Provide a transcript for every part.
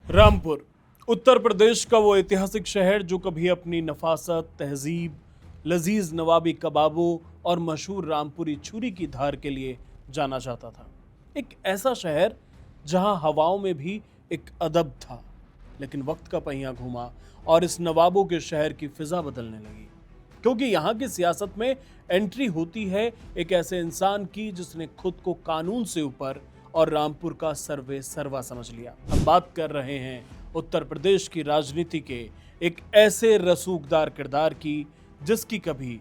रामपुर उत्तर प्रदेश का वो ऐतिहासिक शहर जो कभी अपनी नफासत, तहजीब, लजीज नवाबी कबाबों और मशहूर रामपुरी छुरी की धार के लिए जाना जाता था। एक ऐसा शहर जहां हवाओं में भी एक अदब था। लेकिन वक्त का पहिया घूमा और इस नवाबों के शहर की फिजा बदलने लगी, क्योंकि यहाँ की सियासत में एंट्री होती है एक ऐसे इंसान की जिसने खुद को कानून से ऊपर और रामपुर का सर्वे सर्वा समझ लिया। हम बात कर रहे हैं उत्तर प्रदेश की राजनीति के एक ऐसे रसूखदार किरदार की जिसकी कभी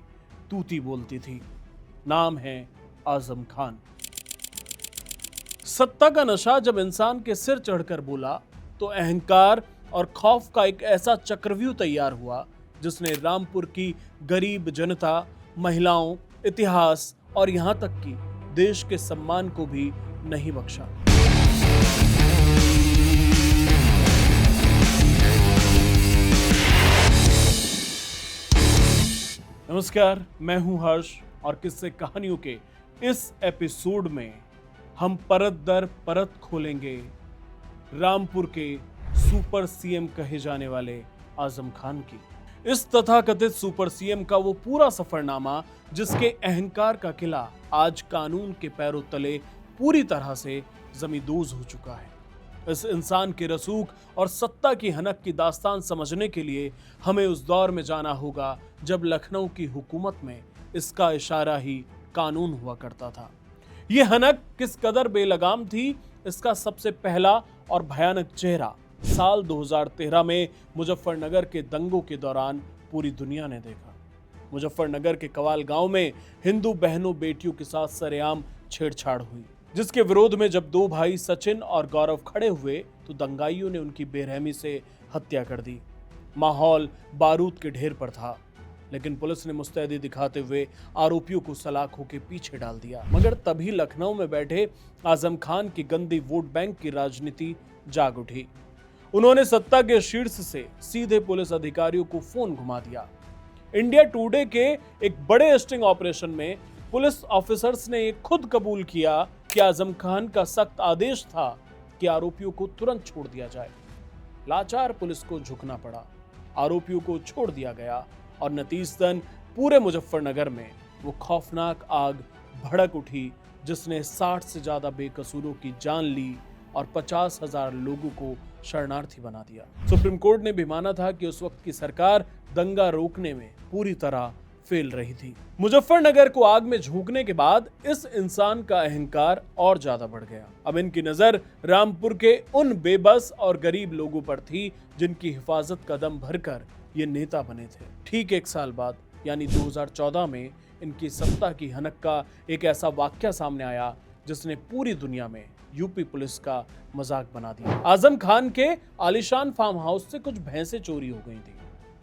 तूती बोलती थी। नाम है आजम खान। सत्ता का नशा जब इंसान के सिर चढ़कर बोला तो अहंकार और खौफ का एक ऐसा चक्रव्यूह तैयार हुआ जिसने रामपुर की गरीब जनता, महिलाओं, इतिहास और यहां तक कि देश के सम्मान को भी नहीं बख्शा। नमस्कार, मैं हूं हर्ष और किस्से कहानियों के इस एपिसोड में हम परत दर परत खोलेंगे रामपुर के सुपर सीएम कहे जाने वाले आजम खान की। इस तथाकथित सुपर सीएम का वो पूरा सफरनामा जिसके अहंकार का किला आज कानून के पैरों तले पूरी तरह से जमींदोज हो चुका है। इस इंसान के रसूख और सत्ता की हनक की दास्तान समझने के लिए हमें उस दौर में जाना होगा जब लखनऊ की हुकूमत में इसका इशारा ही कानून हुआ करता था। यह हनक किस कदर बेलगाम थी, इसका सबसे पहला और भयानक चेहरा साल 2013 में मुजफ्फरनगर के दंगों के दौरान पूरी दुनिया ने देखा। मुजफ्फरनगर के कवाल गांव में हिंदू बहनों बेटियों के साथ सरेआम छेड़छाड़ हुई, जिसके विरोध में जब दो भाई सचिन और गौरव खड़े हुए तो दंगाइयों ने उनकी बेरहमी से हत्या कर दी। माहौल बारूद के ढेर पर था, लेकिन पुलिस ने मुस्तैदी दिखाते हुए आरोपियों को सलाखों के पीछे डाल दिया। मगर तभी लखनऊ में बैठे आजम खान की गंदी वोट बैंक की राजनीति जाग उठी। उन्होंने सत्ता के शीर्ष से सीधे पुलिस अधिकारियों को फोन घुमा दिया। इंडिया टुडे के एक बड़े स्टिंग ऑपरेशन में पुलिस ऑफिसर्स ने खुद कबूल किया कि आजम खान का सख्त आदेश था कि आरोपियों को तुरंत छोड़ दिया जाए। लाचार पुलिस को झुकना पड़ा, आरोपियों को छोड़ दिया गया और नतीजतन पूरे मुजफ्फरनगर में वो खौफनाक आग भड़क उठी जिसने 60 से ज्यादा बेकसूरों की जान ली और 50,000 लोगों को शरणार्थी बना दिया। सुप्रीम कोर्ट ने भी माना था कि उस वक्त की सरकार दंगा रोकने में पूरी तरह फेल रही थी। मुजफ्फरनगर को आग में झोंकने के बाद इस इंसान का अहंकार और ज्यादा बढ़ गया। अब इनकी नजर रामपुर के उन बेबस और गरीब लोगों पर थी जिनकी हिफाजत कदम भरकर ये नेता बने थे। ठीक एक साल बाद यानी 2014 में इनकी सत्ता की हनक का एक ऐसा वाकया सामने आया जिसने पूरी दुनिया में यूपी पुलिस का मजाक बना दिया। आजम खान के आलीशान फार्म हाउस से कुछ भैंसें चोरी हो गई थी।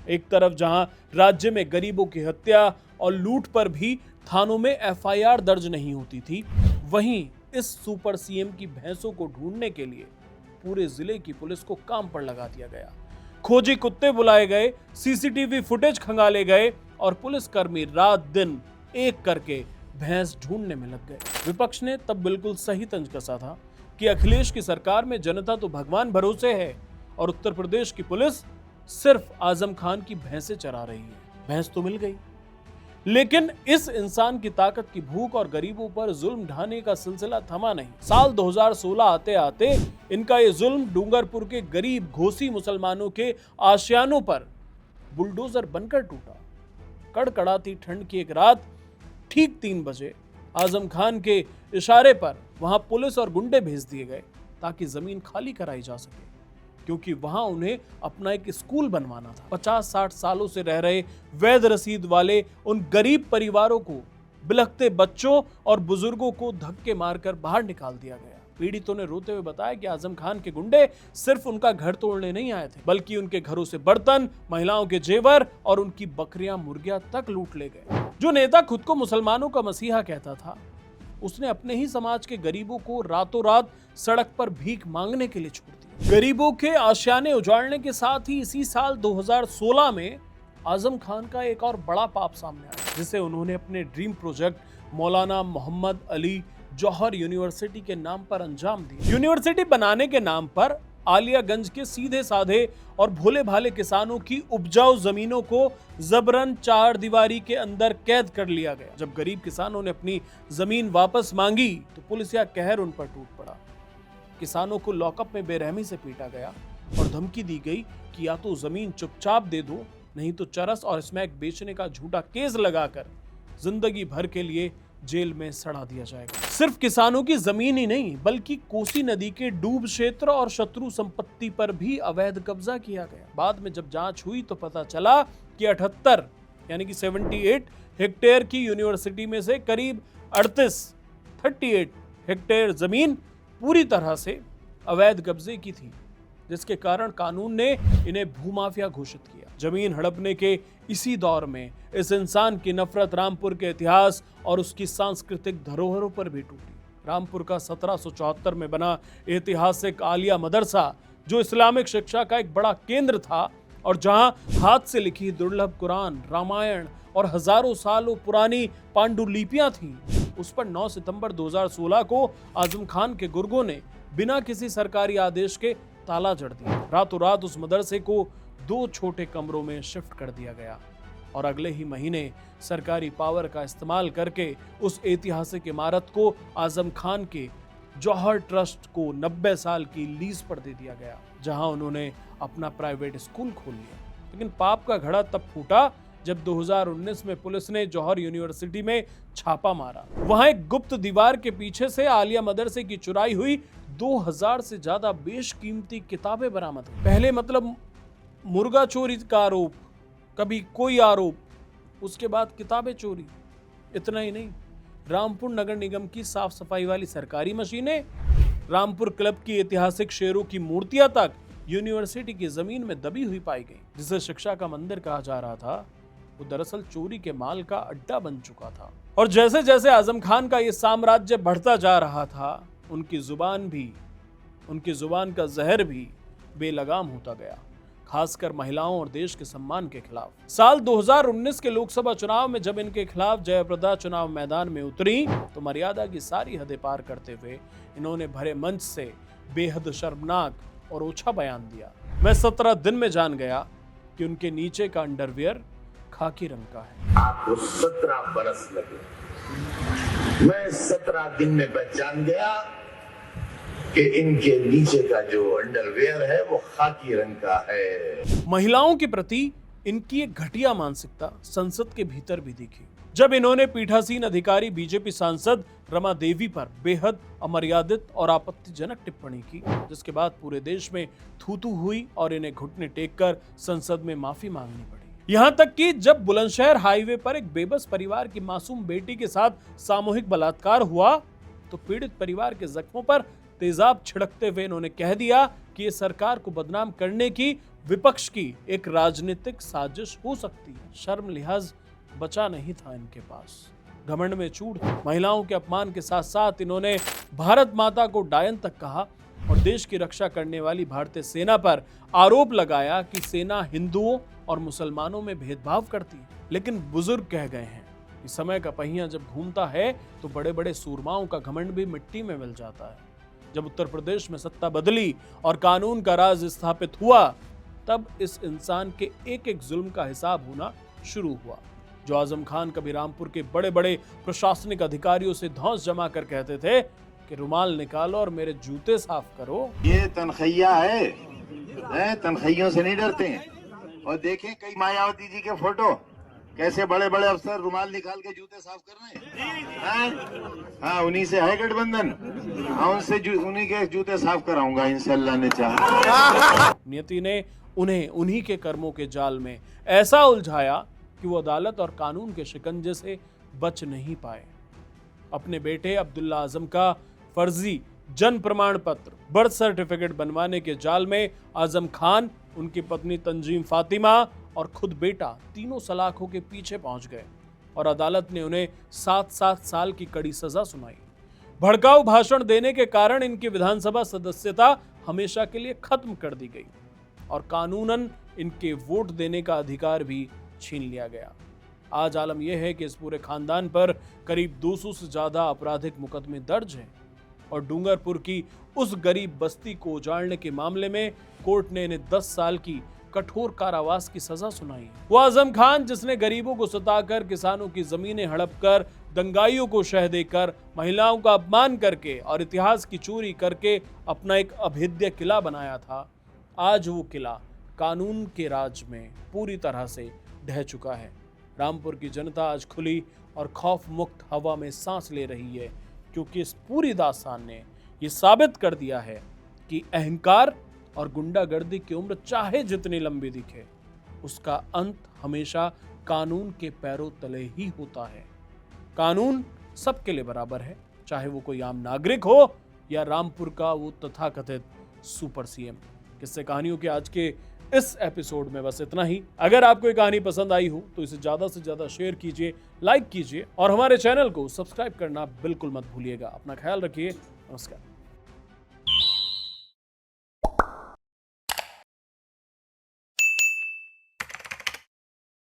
एक तरफ जहां राज्य में गरीबों की हत्या और लूट पर भी थानों में एफआईआर दर्ज नहीं होती थी, वहीं इस सुपर सीएम की भैंसों को ढूंढने के लिए पूरे जिले की पुलिस को काम पर लगा दिया गया। खोजी कुत्ते बुलाए गए, सीसीटीवी फुटेज खंगाले गए और पुलिसकर्मी रात दिन एक करके भैंस ढूंढने में लग गए। विपक्ष ने तब बिल्कुल सही तंज कसा था कि अखिलेश की सरकार में जनता तो भगवान भरोसे है और उत्तर प्रदेश की पुलिस सिर्फ आजम खान की भैंसें चरा रही है। भैंस तो मिल गई, लेकिन इस इंसान की ताकत की भूख और गरीबों पर जुल्म ढाने का सिलसिला थमा नहीं। साल 2016 आते आते इनका ये जुल्म डूंगरपुर के गरीब घोसी मुसलमानों के आशियानों पर बुलडोजर बनकर टूटा। कड़कड़ाती ठंड की एक रात ठीक 3 बजे आजम खान के इशारे पर वहां पुलिस और गुंडे भेज दिए गए ताकि जमीन खाली कराई जा सके, क्योंकि वहां उन्हें अपना एक स्कूल बनवाना था। 50-60 सालों से रह रहे वैध रसीद वाले उन गरीब परिवारों को, बिलखते बच्चों और बुजुर्गों को धक्के मारकर बाहर निकाल दिया गया। पीड़ितों ने रोते हुए बताया कि आजम खान के गुंडे सिर्फ उनका घर तोड़ने नहीं आए थे, बल्कि उनके घरों से बर्तन, महिलाओं के जेवर और उनकी बकरियां मुर्गियां तक लूट ले गए। जो नेता खुद को मुसलमानों का मसीहा कहता था, उसने अपने ही समाज के गरीबों को रातों रात सड़क पर भीख मांगने के लिए छोड़ दिया। गरीबों के आशियाने उजाड़ने के साथ ही इसी साल 2016 में आजम खान का एक और बड़ा पाप सामने आया, जिसे उन्होंने अपने ड्रीम प्रोजेक्ट मौलाना मोहम्मद अली जौहर यूनिवर्सिटी के नाम पर अंजाम दिया। यूनिवर्सिटी बनाने के नाम पर आलियागंज के सीधे साधे और भोले भाले किसानों की उपजाऊ जमीनों को जबरन चार दीवारी के अंदर कैद कर लिया गया। जब गरीब किसानों ने अपनी जमीन वापस मांगी तो पुलिस का कहर उन पर टूट पड़ा। किसानों को लॉकअप में बेरहमी से पीटा गया और धमकी दी गई कि या तो जमीन चुपचाप दे दो, नहीं तो चरस और स्मैक बेचने का झूठा केस लगाकर जिंदगी भर के लिए जेल में सड़ा दिया जाएगा। सिर्फ किसानों की जमीन ही नहीं बल्कि कोसी नदी के डूब क्षेत्र और शत्रु संपत्ति पर भी अवैध कब्जा किया गया। बाद में जब जांच हुई तो पता चला कि 78 यानी कि 78 हेक्टेयर की यूनिवर्सिटी में से करीब 38 हेक्टेयर जमीन पूरी तरह से अवैध कब्जे की थी, जिसके कारण कानून ने इन्हें भूमाफिया घोषित किया। जमीन हड़पने के इसी दौर में इस इंसान की नफरत रामपुर के इतिहास और उसकी सांस्कृतिक धरोहरों पर भी टूटी। रामपुर का 1774 में बना ऐतिहासिक आलिया मदरसा, जो इस्लामिक शिक्षा का एक बड़ा केंद्र था और जहां हाथ से लिखी दुर्लभ कुरान, रामायण और हजारों सालों पुरानी पांडुलिपियां थीं, उस पर 9 सितंबर 2016 को आजम खान के गुर्गों ने बिना किसी सरकारी आदेश के ताला जड़ दिया। रातों रात उस मदरसे को 2 छोटे कमरों में शिफ्ट कर दिया गया और अगले ही महीने सरकारी पावर का इस्तेमाल करके उस ऐतिहासिक इमारत को आजम खान के जौहर ट्रस्ट को 90 साल की लीज पर दे दिया गया, जहां उन्होंने अपना प्राइवेट स्कूल खोल लिया। लेकिन पाप का घड़ा तब फूटा जब 2019 में पुलिस ने जौहर यूनिवर्सिटी में छापा मारा। वहां एक गुप्त दीवार के पीछे से आलिया मदरसे की चुराई हुई 2000 से ज्यादा बेशकीमती किताबें बरामद हुई। पहले मतलब मुर्गा चोरी का आरोप, कभी कोई आरोप, उसके बाद किताबें चोरी। इतना ही नहीं, रामपुर नगर निगम की साफ सफाई वाली सरकारी मशीनें, रामपुर क्लब की ऐतिहासिक शेरों की मूर्तियां तक यूनिवर्सिटी की जमीन में दबी हुई पाई गई। जिसे शिक्षा का मंदिर कहा जा रहा था, वो दरअसल चोरी के माल का अड्डा बन चुका था। और जैसे जैसे आजम खान का ये साम्राज्य बढ़ता जा रहा था, उनकी जुबान का जहर भी बेलगाम होता गया, खासकर महिलाओं और देश के सम्मान के खिलाफ। साल 2019 के लोकसभा चुनाव में जब इनके खिलाफ जयप्रदा चुनाव मैदान में उतरी तो मर्यादा की सारी हदें पार करते हुए इन्होंने भरे मंच से बेहद शर्मनाक और ओछा बयान दिया। मैं 17 दिन में जान गया कि उनके नीचे का अंडरवियर खाकी रंग का है। आपको 17 बरस लगे, मैं 17 दिन में पहचान गया कि इनके नीचे का जो अंडरवेयर है वो खाकी रंग का है। महिलाओं के प्रति इनकी एक घटिया मानसिकता संसद के भीतर भी दिखी, जब इन्होंने पीठासीन अधिकारी बीजेपी सांसद रमा देवी पर बेहद अमर्यादित और आपत्तिजनक टिप्पणी की, जिसके बाद पूरे देश में थू-थू हुई और इन्हें घुटने टेककर संसद में माफी मांगनी पड़ी। यहां तक कि जब बुलंदशहर हाईवे पर एक बेबस परिवार की मासूम बेटी के साथ सामूहिक बलात्कार हुआ तो पीड़ित परिवार के जख्मों पर तेजाब छिड़कते हुए इन्होंने कह दिया कि ये सरकार को बदनाम करने की विपक्ष की एक राजनीतिक साजिश हो सकती है। शर्म लिहाज बचा नहीं था इनके पास, घमंड में चूर थी। महिलाओं के अपमान के साथ साथ इन्होंने भारत माता को डायन तक कहा और देश की रक्षा करने वाली भारतीय सेना पर आरोप लगाया कि सेना हिंदुओं और मुसलमानों में भेदभाव करती है। लेकिन बुजुर्ग कह गए हैं कि समय का पहिया जब घूमता है तो बड़े बड़े सूरमाओं का घमंड भी मिट्टी में मिल जाता है। जब उत्तर प्रदेश में सत्ता बदली और कानून का राज स्थापित हुआ, तब इस इंसान के एक एक जुल्म का हिसाब होना शुरू हुआ। जो आजम खान कभी रामपुर के बड़े बड़े प्रशासनिक अधिकारियों से धौंस जमा कर कहते थे कि रुमाल निकालो और मेरे जूते साफ करो। ये तनखैया है, तनखैयों से नहीं डरते हैं। और देखें कई मायावती जी के फोटो, कैसे बड़े बड़े अफसर रुमाल निकाल के जूते साफ कर रहे हैं। हाँ, उन्हीं से है गठबंधन। हाँ, उन्हीं के जूते साफ कराऊंगा इंशाल्लाह ने चाहा। नियति ने उन्हें उन्हीं के कर्मों के जाल में ऐसा उलझाया कि वो अदालत और कानून के शिकंजे से बच नहीं पाए। अपने बेटे अब्दुल्ला आजम का फर्जी जन्म प्रमाण पत्र, बर्थ सर्टिफिकेट बनवाने के जाल में आजम खान, उनकी पत्नी तंजीम फातिमा और खुद बेटा तीनों सलाखों के पीछे पहुंच गए और अदालत ने उन्हें 7-7 साल की कड़ी सजा सुनाई। भड़काऊ भाषण देने के कारण इनकी विधानसभा सदस्यता हमेशा के लिए खत्म कर दी गई और कानूनन इनके वोट देने का अधिकार भी छीन लिया गया। आज आलम यह है कि इस पूरे खानदान पर करीब 200 से ज्यादा आपराधिक मुकदमे दर्ज हैं और डूंगरपुर की उस गरीब बस्ती को उजाड़ने के मामले में कोर्ट ने इन्हें 10 साल की कठोर कारावास की सजा सुनाई है। वो आजम खान जिसने गरीबों को सताकर, किसानों की जमीनें हड़प कर, दंगाइयों को शह देकर, महिलाओं का अपमान करके और इतिहास की चोरी करके अपना एक अभेद्य किला बनाया था, आज वो किला कानून के राज में पूरी तरह से ढह चुका है। रामपुर की जनता आज खुली और खौफ मुक्त हवा में सांस ले रही है, क्योंकि इस पूरी दास्तान ने ये साबित कर दिया है कि अहंकार और गुंडागर्दी की उम्र चाहे जितनी लंबी दिखे, उसका अंत हमेशा कानून के पैरों तले ही होता है। कानून सबके लिए बराबर है, चाहे वो कोई आम नागरिक हो या रामपुर का वो तथाकथित सुपर सीएम। किस्से कहानियों के आज के इस एपिसोड में बस इतना ही। अगर आपको ये कहानी पसंद आई हो तो इसे ज्यादा से ज्यादा शेयर कीजिए, लाइक कीजिए और हमारे चैनल को सब्सक्राइब करना बिल्कुल मत भूलिएगा। अपना ख्याल रखिए। नमस्कार।